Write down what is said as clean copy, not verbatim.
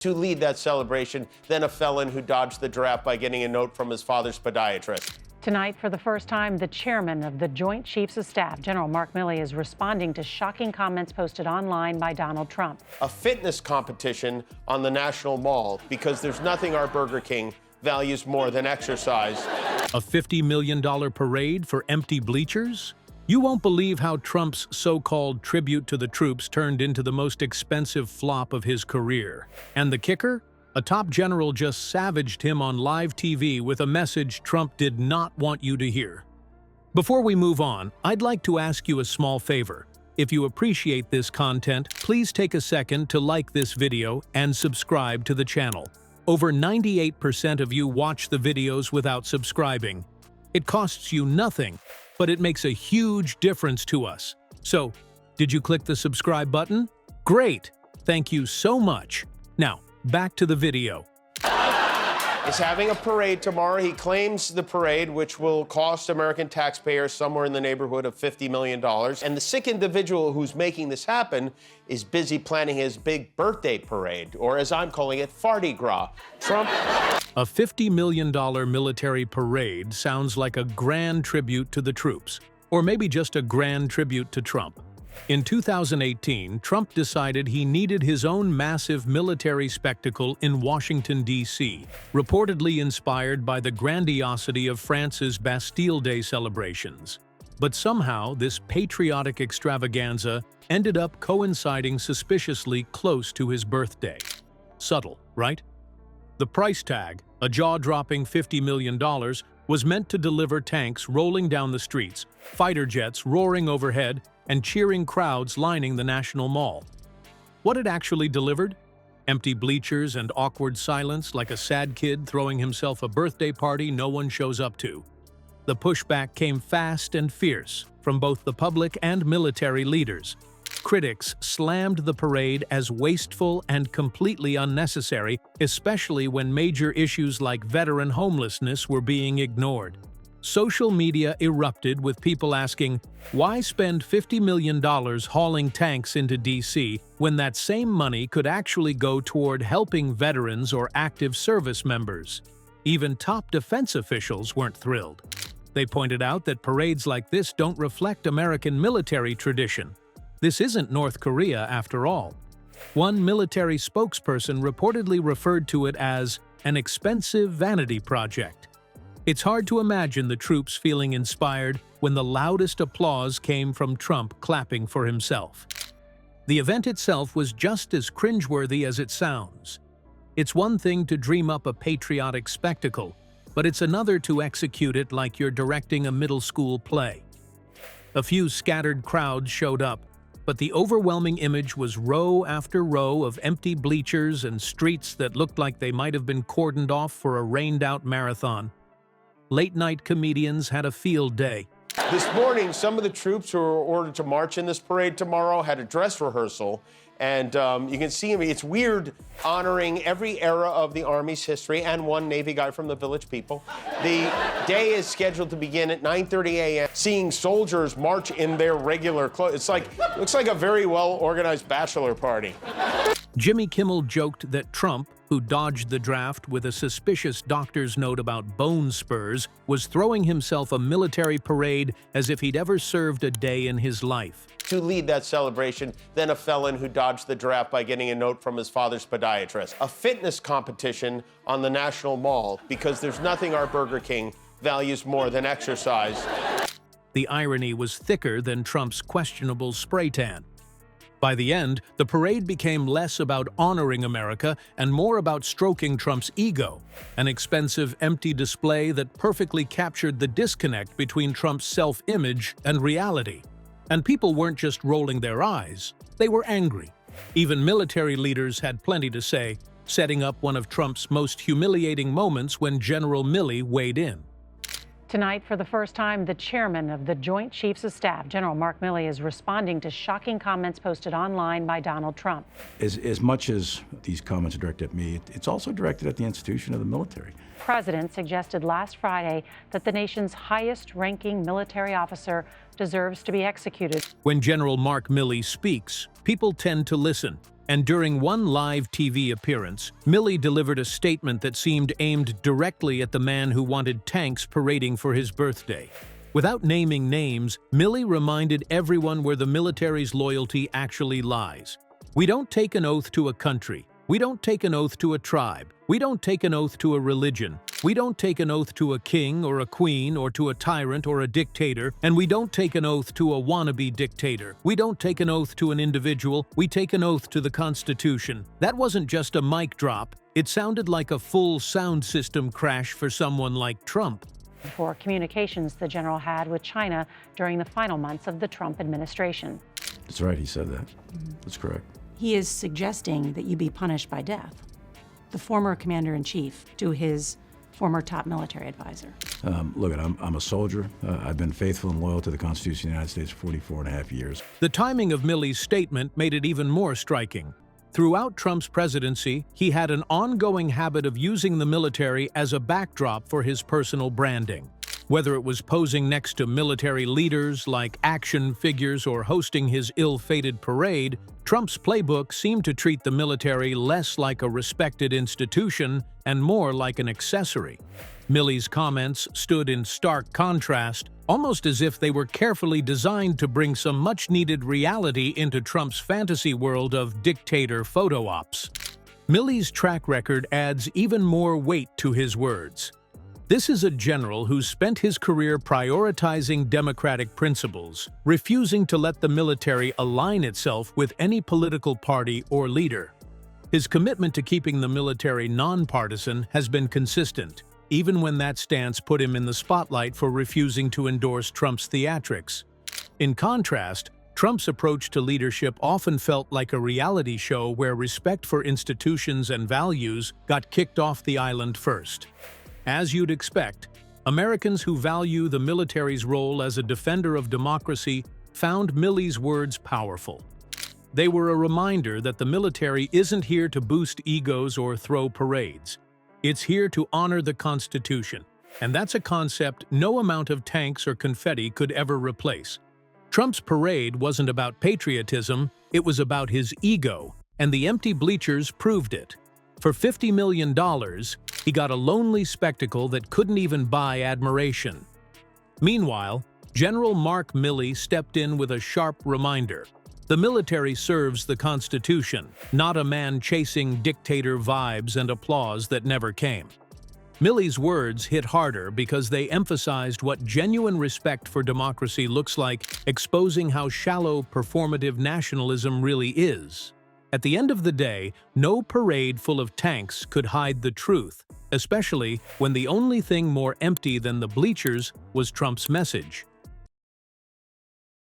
to lead that celebration than a felon who dodged the draft by getting a note from his father's podiatrist. Tonight, for the first time, the chairman of the Joint Chiefs of Staff, General Mark Milley, is responding to shocking comments posted online by Donald Trump. A fitness competition on the National Mall because there's nothing our Burger King values more than exercise. A $50 million parade for empty bleachers? You won't believe how Trump's so-called tribute to the troops turned into the most expensive flop of his career. And the kicker? A top general just savaged him on live TV with a message Trump did not want you to hear. Before we move on, I'd like to ask you a small favor. If you appreciate this content, please take a second to like this video and subscribe to the channel. Over 98% of you watch the videos without subscribing. It costs you nothing, but it makes a huge difference to us. So, did you click the subscribe button? Great! Thank you so much. Now, back to the video. Is having a parade tomorrow. He claims the parade, which will cost American taxpayers somewhere in the neighborhood of $50 million. And the sick individual who's making this happen is busy planning his big birthday parade, or as I'm calling it, Farty Gras. Trump. A $50 million military parade sounds like a grand tribute to the troops, or maybe just a grand tribute to Trump. In 2018, Trump decided he needed his own massive military spectacle in Washington, D.C., reportedly inspired by the grandiosity of France's Bastille Day celebrations. But somehow, this patriotic extravaganza ended up coinciding suspiciously close to his birthday. Subtle, right? The price tag, a jaw-dropping $50 million, was meant to deliver tanks rolling down the streets, fighter jets roaring overhead, and cheering crowds lining the National Mall. What it actually delivered? Empty bleachers and awkward silence like a sad kid throwing himself a birthday party no one shows up to. The pushback came fast and fierce from both the public and military leaders. Critics slammed the parade as wasteful and completely unnecessary, especially when major issues like veteran homelessness were being ignored. Social media erupted with people asking, why spend $50 million hauling tanks into D.C. when that same money could actually go toward helping veterans or active service members? Even top defense officials weren't thrilled. They pointed out that parades like this don't reflect American military tradition. This isn't North Korea, after all. One military spokesperson reportedly referred to it as an expensive vanity project. It's hard to imagine the troops feeling inspired when the loudest applause came from Trump clapping for himself. The event itself was just as cringeworthy as it sounds. It's one thing to dream up a patriotic spectacle, but it's another to execute it like you're directing a middle school play. A few scattered crowds showed up, but the overwhelming image was row after row of empty bleachers and streets that looked like they might have been cordoned off for a rained-out marathon. Late-night comedians had a field day. This morning, some of the troops who were ordered to march in this parade tomorrow had a dress rehearsal, and you can see him. It's weird honoring every era of the Army's history and one Navy guy from the Village People. The day is scheduled to begin at 9:30 a.m. Seeing soldiers march in their regular clothes. Looks like a very well-organized bachelor party. Jimmy Kimmel joked that Trump, who dodged the draft with a suspicious doctor's note about bone spurs, was throwing himself a military parade as if he'd ever served a day in his life. To lead that celebration than a felon who dodged the draft by getting a note from his father's podiatrist. A fitness competition on the National Mall because there's nothing our Burger King values more than exercise. The irony was thicker than Trump's questionable spray tan. By the end, the parade became less about honoring America and more about stroking Trump's ego, an expensive, empty display that perfectly captured the disconnect between Trump's self-image and reality. And people weren't just rolling their eyes, they were angry. Even military leaders had plenty to say, setting up one of Trump's most humiliating moments when General Milley weighed in. Tonight, for the first time, the chairman of the Joint Chiefs of Staff, General Mark Milley, is responding to shocking comments posted online by Donald Trump. As much as these comments are directed at me, it's also directed at the institution of the military. The president suggested last Friday that the nation's highest-ranking military officer deserves to be executed. When General Mark Milley speaks, people tend to listen, And during one live TV appearance, Milley delivered a statement that seemed aimed directly at the man who wanted tanks parading for his birthday. Without naming names, Milley reminded everyone where the military's loyalty actually lies. We don't take an oath to a country. We don't take an oath to a tribe. We don't take an oath to a religion. We don't take an oath to a king or a queen or to a tyrant or a dictator, and we don't take an oath to a wannabe dictator. We don't take an oath to an individual. We take an oath to the Constitution. That wasn't just a mic drop. It sounded like a full sound system crash for someone like Trump. For communications the general had with China during the final months of the Trump administration. That's right, he said that. That's correct. He is suggesting that you be punished by death. The former commander-in-chief to his former top military advisor. Look, I'm a soldier. I've been faithful and loyal to the Constitution of the United States for 44 and a half years. The timing of Milley's statement made it even more striking. Throughout Trump's presidency, he had an ongoing habit of using the military as a backdrop for his personal branding. Whether it was posing next to military leaders like action figures or hosting his ill-fated parade, Trump's playbook seemed to treat the military less like a respected institution and more like an accessory. Milley's comments stood in stark contrast, almost as if they were carefully designed to bring some much-needed reality into Trump's fantasy world of dictator photo ops. Milley's track record adds even more weight to his words. This is a general who spent his career prioritizing democratic principles, refusing to let the military align itself with any political party or leader. His commitment to keeping the military nonpartisan has been consistent, even when that stance put him in the spotlight for refusing to endorse Trump's theatrics. In contrast, Trump's approach to leadership often felt like a reality show where respect for institutions and values got kicked off the island first. As you'd expect, Americans who value the military's role as a defender of democracy found Milley's words powerful. They were a reminder that the military isn't here to boost egos or throw parades. It's here to honor the Constitution, and that's a concept no amount of tanks or confetti could ever replace. Trump's parade wasn't about patriotism, it was about his ego, and the empty bleachers proved it. For $50 million, he got a lonely spectacle that couldn't even buy admiration. Meanwhile, General Mark Milley stepped in with a sharp reminder. The military serves the Constitution, not a man chasing dictator vibes and applause that never came. Milley's words hit harder because they emphasized what genuine respect for democracy looks like, exposing how shallow performative nationalism really is. At the end of the day, no parade full of tanks could hide the truth, especially when the only thing more empty than the bleachers was Trump's message.